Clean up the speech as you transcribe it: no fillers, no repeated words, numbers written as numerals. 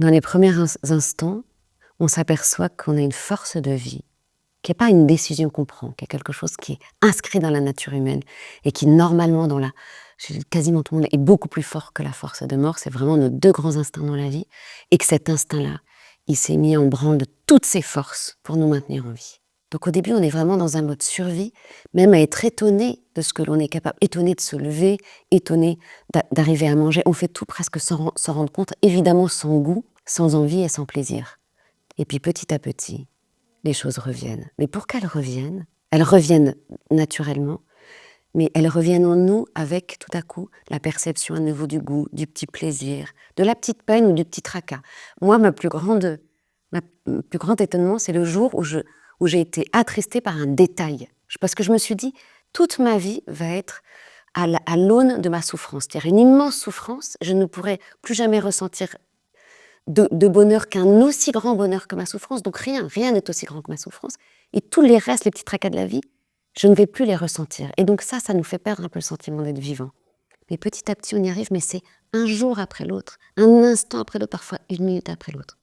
Dans les premiers instants, on s'aperçoit qu'on a une force de vie, qui n'est pas une décision qu'on prend, qui est quelque chose qui est inscrit dans la nature humaine et qui, normalement, chez quasiment tout le monde, est beaucoup plus fort que la force de mort. C'est vraiment nos deux grands instincts dans la vie. Et que cet instinct-là, il s'est mis en branle de toutes ses forces pour nous maintenir en vie. Donc au début, on est vraiment dans un mode survie, même à être étonné de ce que l'on est capable, étonné de se lever, étonné d'arriver à manger. On fait tout presque sans rendre compte, évidemment sans goût, sans envie et sans plaisir. Et puis petit à petit, les choses reviennent. Mais pour qu'elles reviennent naturellement, mais elles reviennent en nous avec tout à coup la perception à nouveau du goût, du petit plaisir, de la petite peine ou du petit tracas. Moi, mon plus grand étonnement, c'est le jour où j'ai été attristée par un détail. Parce que je me suis dit, toute ma vie va être à l'aune de ma souffrance. C'est-à-dire une immense souffrance, je ne pourrai plus jamais ressentir de bonheur qu'un aussi grand bonheur que ma souffrance. Donc rien n'est aussi grand que ma souffrance. Et tous les restes, les petits tracas de la vie, je ne vais plus les ressentir. Et donc ça nous fait perdre un peu le sentiment d'être vivant. Mais petit à petit, on y arrive, mais c'est un jour après l'autre, un instant après l'autre, parfois une minute après l'autre.